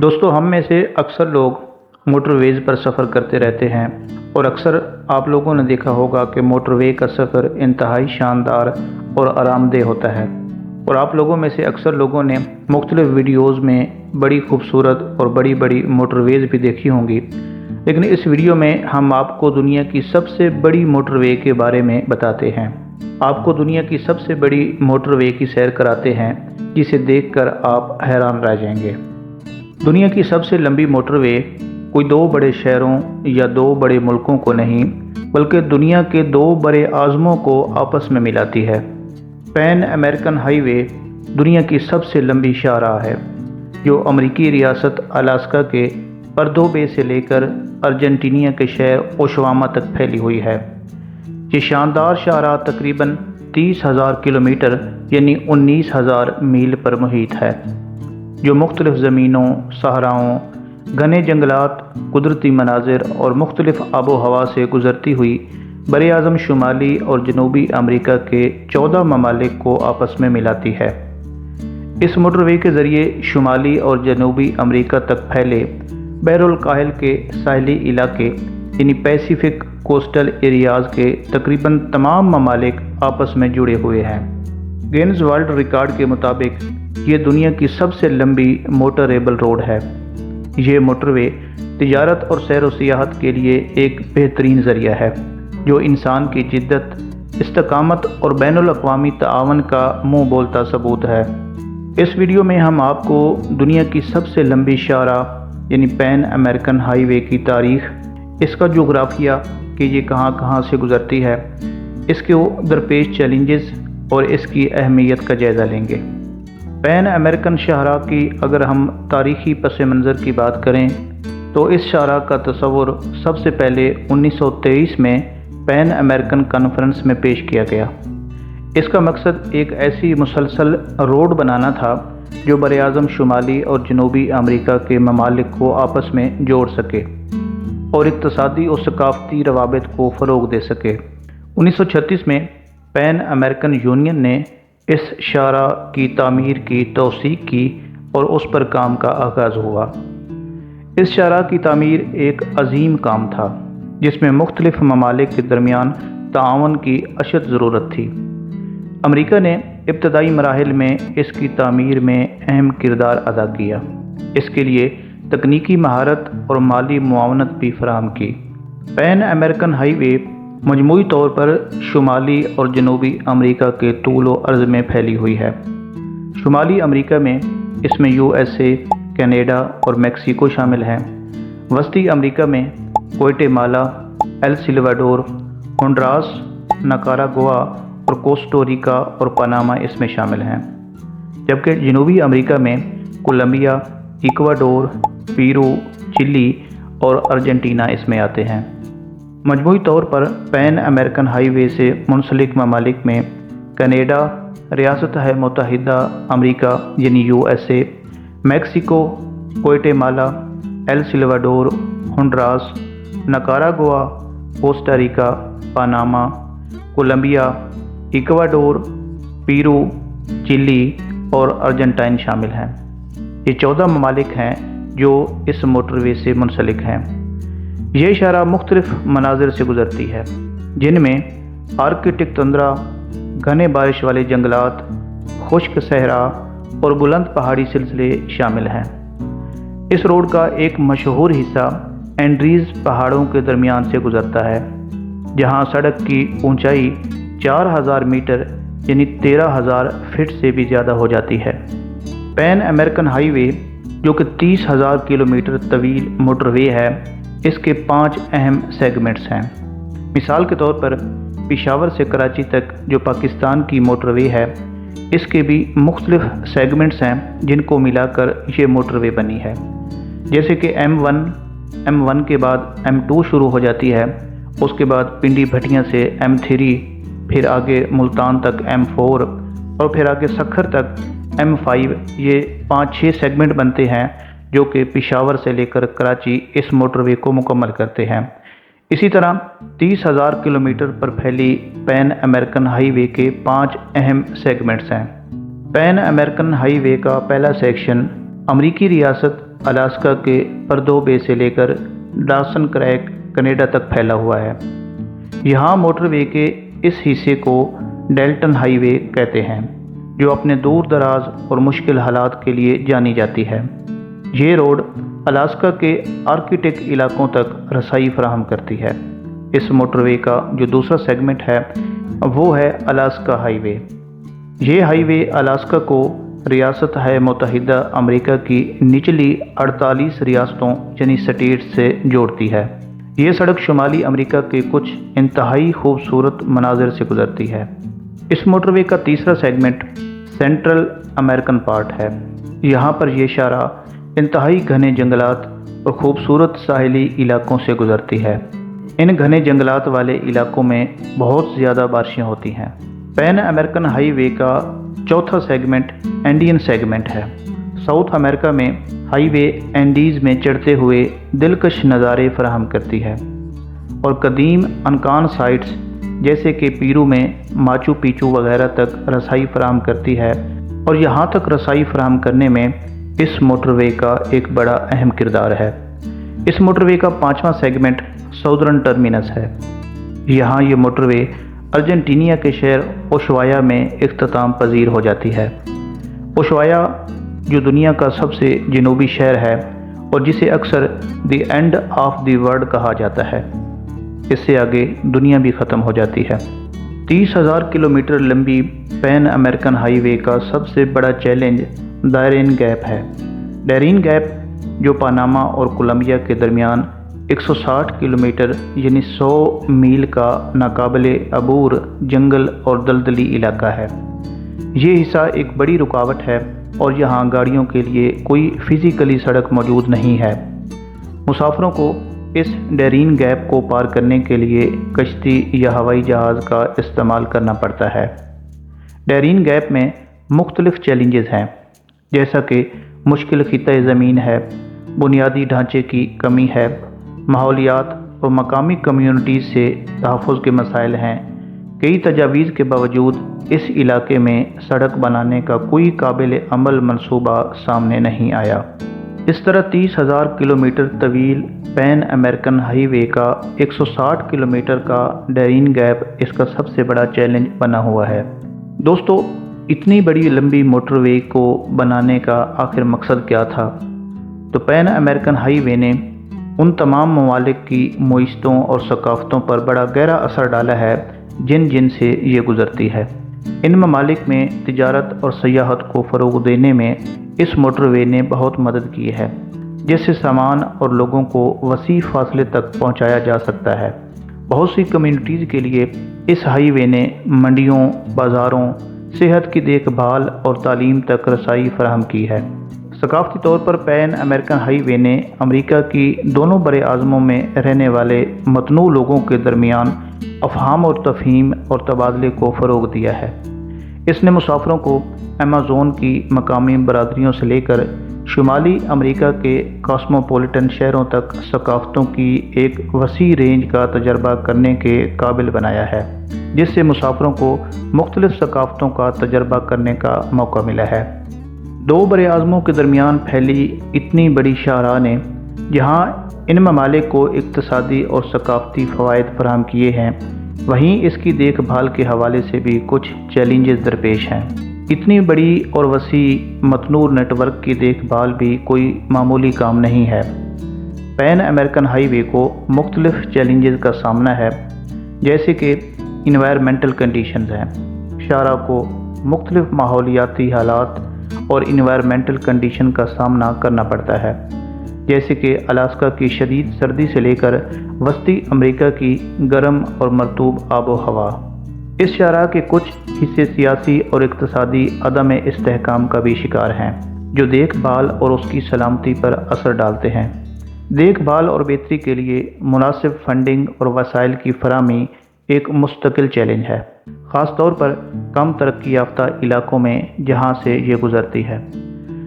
दोस्तों, हम में से अक्सर लोग मोटरवेज़ पर सफ़र करते रहते हैं और अक्सर आप लोगों ने देखा होगा कि मोटरवे का सफ़र इंतहाई शानदार और आरामदेह होता है। और आप लोगों में से अक्सर लोगों ने मुख्तलिफ़ वीडियोज़ में बड़ी खूबसूरत और बड़ी बड़ी मोटरवेज़ भी देखी होंगी, लेकिन इस वीडियो में हम आपको दुनिया की सबसे बड़ी मोटरवे के बारे में बताते हैं। आपको दुनिया की सबसे बड़ी मोटरवे की सैर कराते हैं, जिसे देखकर आप हैरान रह जाएंगे। दुनिया की सबसे लंबी मोटरवे कोई दो बड़े शहरों या दो बड़े मुल्कों को नहीं, बल्कि दुनिया के दो बड़े आज़मों को आपस में मिलाती है। पैन अमेरिकन हाईवे दुनिया की सबसे लंबी शाहराह है, जो अमेरिकी रियासत अलास्का के पर्दो बे से लेकर अर्जेंटीना के शहर ओशवामा तक फैली हुई है। ये शानदार शाहराह तकरीबन 30,000 किलोमीटर यानी 19,000 मील पर मुहित है, जो मुख्तलिफ़ ज़मीनों, सहराओं, घने जंगलात, कुदरती मनाजिर और मुख्तलिफ़ आबो हवा से गुज़रती हुई बरे आज़म शुमाली और जनूबी अमेरिका के 14 ममालिक को आपस में मिलाती है। इस मोटरवे के ज़रिए शुमाली और जनूबी अमेरिका तक फैले बहरुल काहिल के साहिली इलाके यानी पैसिफिक कोस्टल एरियाज़ के तकरीबन तमाम ममालिक आपस में जुड़े हुए हैं। गिनीज़ वर्ल्ड रिकॉर्ड के मुताबिक ये दुनिया की सबसे लंबी मोटरेबल रोड है। ये मोटरवे तिजारत और सैर व सियाहत के लिए एक बेहतरीन ज़रिया है, जो इंसान की जिद्दत, इस्तकामत और बैनुल अक़वामी ताआवन का मुँह बोलता सबूत है। इस वीडियो में हम आपको दुनिया की सबसे लंबी शाहराह यानी पैन अमेरिकन हाईवे की तारीख़, इसका जोग्राफिया कि ये कहाँ कहाँ से गुज़रती है, इसके दरपेश चैलेंजेस और इसकी अहमियत का जायज़ा लेंगे। पैन अमेरिकन शाहराह की अगर हम तारीख़ी पस मंज़र की बात करें तो इस शाहराह का तस्वुर सबसे पहले 1923 में पैन अमेरिकन कॉन्फ्रेंस में पेश किया गया। इसका मकसद एक ऐसी मुसलसल रोड बनाना था जो बरे-आज़म शुमाली और जनूबी अमेरिका के ममालिक को आपस में जोड़ सके और इक़्तिसादी और सकाफ़ती रवाबित को फ़रोग़ दे सके। 1936 में पैन अमेरिकन यूनियन ने इस शाहराह की तामीर की तौसीक़ की और उस पर काम का आगाज़ हुआ। इस शाहराह की तामीर एक अजीम काम था, जिसमें मुख्तलिफ़ ममालिक के दरमियान ताआवन की अशद ज़रूरत थी। अमेरिका ने इब्तदाई मराहिल में इसकी तामीर में अहम किरदार अदा किया। इसके लिए तकनीकी महारत और माली मुआवनत भी फराहम की। पैन अमेरिकन हाईवे मजमूई तौर पर शुमाली और जनूबी अमेरिका के तूल व अर्ज़ में फैली हुई है। शुमाली अमेरिका में इसमें USA, कनाडा और मेक्सिको शामिल हैं। वस्ती अमेरिका में Guatemala, El Salvador, Honduras, Nicaragua और कोस्टा-रिका और पनामा इसमें शामिल हैं। जबकि जनूबी अमेरिका में कोलंबिया, इक्वाडोर, पेरू, चिली और अर्जेंटीना इसमें आते हैं। मजमूई तौर पर पैन अमेरिकन हाईवे से मुंसलिक ममालिक में कनाडा, रियासत मुत्तहिदा अमेरिका यानी USA, Mexico, Guatemala, El Salvador, Honduras, Nicaragua, Costa Rica, Panama, Colombia, Ecuador, Peru, Chile और अर्जेंटीना शामिल हैं। ये 14 ममालिक हैं जो इस मोटरवे से मुंसलिक हैं। यह शाहराह मुख्तलिफ़ मनाजिर से गुज़रती है, जिनमें आर्कटिक तंद्रा, घने बारिश वाले जंगलात, खुश्क सहरा और बुलंद पहाड़ी सिलसिले शामिल हैं। इस रोड का एक मशहूर हिस्सा एंड्रीज़ पहाड़ों के दरमियान से गुज़रता है, जहां सड़क की ऊंचाई 4,000 मीटर यानी 13,000 फीट से भी ज़्यादा हो जाती है। पैन अमेरिकन हाईवे, जो कि 30,000 किलोमीटर तवील मोटरवे है, इसके 5 अहम सेगमेंट्स हैं। मिसाल के तौर पर पेशावर से कराची तक जो पाकिस्तान की मोटरवे है, इसके भी मुख्तलिफ़ सेगमेंट्स हैं, जिनको मिलाकर ये मोटरवे बनी है। जैसे कि M1 के बाद M2 शुरू हो जाती है, उसके बाद पिंडी भटियां से M3, फिर आगे मुल्तान तक M4 और फिर आगे सखर तक M5। ये 5-6 सेगमेंट बनते हैं जो कि पेशावर से लेकर कराची इस मोटरवे को मुकम्मल करते हैं। इसी तरह 30,000 किलोमीटर पर फैली पैन अमेरिकन हाईवे के 5 अहम सेगमेंट्स हैं। पैन अमेरिकन हाईवे का पहला सेक्शन अमरीकी रियासत الاسکا کے پردو بے سے لے کر ڈاسن کریک کینیڈا تک پھیلا ہوا ہے۔ یہاں موٹر وے کے اس حصے کو ڈیلٹن ہائی وے کہتے ہیں، جو اپنے دور دراز اور مشکل حالات کے لیے جانی جاتی ہے۔ یہ روڈ الاسکا کے آرکٹک علاقوں تک رسائی فراہم کرتی ہے۔ اس موٹر وے کا جو دوسرا سیگمنٹ ہے وہ ہے الاسکا ہائی وے۔ یہ ہائی وے الاسکا کو ریاست متحدہ امریکہ کی نچلی 48 ریاستوں یعنی سٹیٹ سے جوڑتی ہے۔ یہ سڑک شمالی امریکہ کے کچھ انتہائی خوبصورت مناظر سے گزرتی ہے۔ اس موٹر وے کا تیسرا سیگمنٹ سینٹرل امریکن پارٹ ہے۔ یہاں پر یہ شاہراہ انتہائی گھنے جنگلات اور خوبصورت ساحلی علاقوں سے گزرتی ہے۔ ان گھنے جنگلات والے علاقوں میں بہت زیادہ بارشیں ہوتی ہیں۔ پین امریکن ہائی وے کا چوتھا سیگمنٹ انڈین سیگمنٹ ہے۔ ساؤتھ امریکہ میں ہائی وے اینڈیز میں چڑھتے ہوئے دلکش نظارے فراہم کرتی ہے اور قدیم انکان سائٹس جیسے کہ پیرو میں ماچو پیچو وغیرہ تک رسائی فراہم کرتی ہے، اور یہاں تک رسائی فراہم کرنے میں اس موٹر وے کا ایک بڑا اہم کردار ہے۔ اس موٹر وے کا پانچواں سیگمنٹ ساؤدرن ٹرمینس ہے۔ یہاں یہ موٹر وے ارجنٹینیا کے شہر اوشوایا میں اختتام پذیر ہو جاتی ہے۔ اوشوایا جو دنیا کا سب سے جنوبی شہر ہے اور جسے اکثر the end of the world کہا جاتا ہے، اس سے آگے دنیا بھی ختم ہو جاتی ہے۔ 30,000 کلومیٹر لمبی پین امریکن ہائی وے کا سب سے بڑا چیلنج ڈیرین گیپ ہے۔ ڈیرین گیپ جو پاناما اور کولمبیا کے درمیان 160 کلومیٹر یعنی 100 میل کا ناقابل عبور جنگل اور دلدلی علاقہ ہے۔ یہ حصہ ایک بڑی رکاوٹ ہے اور یہاں گاڑیوں کے لیے کوئی فزیکلی سڑک موجود نہیں ہے۔ مسافروں کو اس ڈیرین گیپ کو پار کرنے کے لیے کشتی یا ہوائی جہاز کا استعمال کرنا پڑتا ہے۔ ڈیرین گیپ میں مختلف چیلنجز ہیں، جیسا کہ مشکل خطۂ زمین ہے، بنیادی ڈھانچے کی کمی ہے، ماحولیات اور مقامی کمیونٹیز سے تحفظ کے مسائل ہیں۔ کئی تجاویز کے باوجود اس علاقے میں سڑک بنانے کا کوئی قابل عمل منصوبہ سامنے نہیں آیا۔ اس طرح 30,000 کلومیٹر طویل پین امریکن ہائی وے کا 160 کلومیٹر کا ڈیرین گیپ اس کا سب سے بڑا چیلنج بنا ہوا ہے۔ دوستو، اتنی بڑی لمبی موٹر وے کو بنانے کا آخر مقصد کیا تھا؟ تو پین امریکن ہائی وے نے ان تمام ممالک کی معیشتوں اور ثقافتوں پر بڑا گہرا اثر ڈالا ہے جن سے یہ گزرتی ہے۔ ان ممالک میں تجارت اور سیاحت کو فروغ دینے میں اس موٹر وے نے بہت مدد کی ہے، جس سے سامان اور لوگوں کو وسیع فاصلے تک پہنچایا جا سکتا ہے۔ بہت سی کمیونٹیز کے لیے اس ہائی وے نے منڈیوں، بازاروں، صحت کی دیکھ بھال اور تعلیم تک رسائی فراہم کی ہے۔ ثقافتی طور پر پین امریکن ہائی وے نے امریکہ کی دونوں برے اعظموں میں رہنے والے متنوع لوگوں کے درمیان افہام اور تفہیم اور تبادلے کو فروغ دیا ہے۔ اس نے مسافروں کو ایمیزون کی مقامی برادریوں سے لے کر شمالی امریکہ کے کاسموپولیٹن شہروں تک ثقافتوں کی ایک وسیع رینج کا تجربہ کرنے کے قابل بنایا ہے، جس سے مسافروں کو مختلف ثقافتوں کا تجربہ کرنے کا موقع ملا ہے۔ دو برے اعظموں کے درمیان پھیلی اتنی بڑی شاہراہ نے جہاں ان ممالک کو اقتصادی اور ثقافتی فوائد فراہم کیے ہیں، وہیں اس کی دیکھ بھال کے حوالے سے بھی کچھ چیلنجز درپیش ہیں۔ اتنی بڑی اور وسیع متنوع نیٹ ورک کی دیکھ بھال بھی کوئی معمولی کام نہیں ہے۔ پین امریکن ہائی وے کو مختلف چیلنجز کا سامنا ہے، جیسے کہ انوائرمنٹل کنڈیشنز ہیں۔ شاہراہ کو مختلف ماحولیاتی حالات اور انوائرمنٹل کنڈیشن کا سامنا کرنا پڑتا ہے، جیسے کہ الاسکا کی شدید سردی سے لے کر وسطی امریکہ کی گرم اور مرطوب آب و ہوا۔ اس شاہراہ کے کچھ حصے سیاسی اور اقتصادی عدم استحکام کا بھی شکار ہیں، جو دیکھ بھال اور اس کی سلامتی پر اثر ڈالتے ہیں۔ دیکھ بھال اور بہتری کے لیے مناسب فنڈنگ اور وسائل کی فراہمی ایک مستقل چیلنج ہے، خاص طور پر کم ترقی یافتہ علاقوں میں جہاں سے یہ گزرتی ہے۔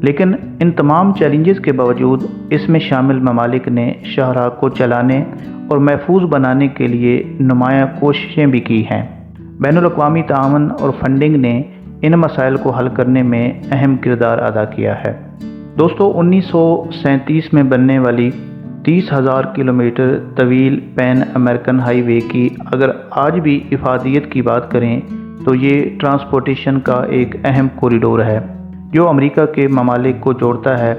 لیکن ان تمام چیلنجز کے باوجود اس میں شامل ممالک نے شاہراہ کو چلانے اور محفوظ بنانے کے لیے نمایاں کوششیں بھی کی ہیں۔ بین الاقوامی تعاون اور فنڈنگ نے ان مسائل کو حل کرنے میں اہم کردار ادا کیا ہے۔ दोस्तों 1937 में बनने वाली 30,000 किलोमीटर तवील पैन अमेरिकन हाईवे की अगर आज भी इफादियत की बात करें तो ये ट्रांसपोर्टेशन का एक अहम कॉरिडोर है जो अमेरिका के ममालिक को जोड़ता है,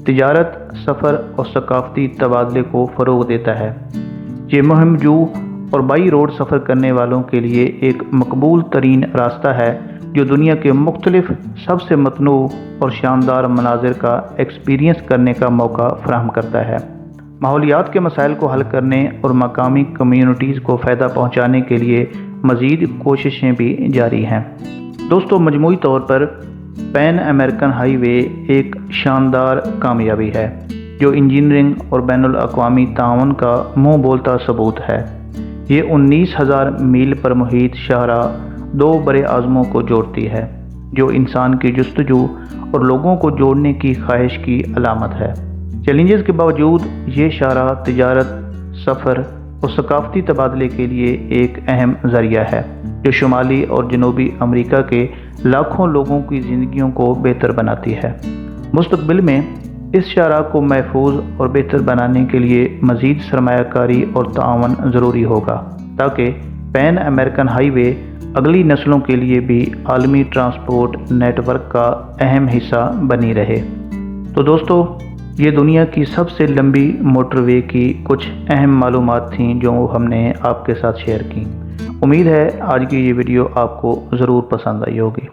तिजारत, सफ़र और सकाफ़ती तबादले को फ़रोग़ देता है। ये मुहिम जू और बाई रोड सफ़र करने वालों के लिए एक मकबूल तरीन रास्ता है जो दुनिया के मुख्तलिफ सबसे मतनू और शानदार मनाज़िर का एक्सपीरियंस करने का मौका फ़राहम करता है। माहौलियात के मसाइल को हल करने और मकामी कम्यूनिटीज़ को फ़ायदा पहुँचाने के लिए मज़ीद कोशिशें भी जारी हैं। दोस्तों मजमूई तौर पर पैन अमेरिकन हाईवे एक शानदार कामयाबी है जो इंजीनियरिंग और बैनुल अक़वामी ताउन का मुँह बोलता सबूत है। ये 19,000 मील पर मुहित शाहराह दो बड़े आज़मों को जोड़ती है जो इंसान की जुस्तजू और लोगों को जोड़ने की ख्वाहिश की अलामत है। चैलेंजेस के बावजूद ये शाहराह तिजारत, सफ़र और सकाफ़ती तबादले के लिए एक अहम ज़रिया है जो शुमाली और जनूबी अमेरिका के लाखों लोगों की ज़िंदगियों को बेहतर बनाती है। मुस्तक़बिल में इस शाहराह को महफूज और बेहतर बनाने के लिए मज़ीद सरमायाकारी और ताअवुन ज़रूरी होगा ताकि पैन अमेरिकन हाईवे अगली नस्लों के लिए भी आलमी ट्रांसपोर्ट नेटवर्क का अहम हिस्सा बनी रहे। तो दोस्तों ये दुनिया की सबसे लंबी मोटरवे की कुछ अहम मालूमात थीं जो हमने आपके साथ शेयर की। उम्मीद है आज की ये वीडियो आपको ज़रूर पसंद आई होगी।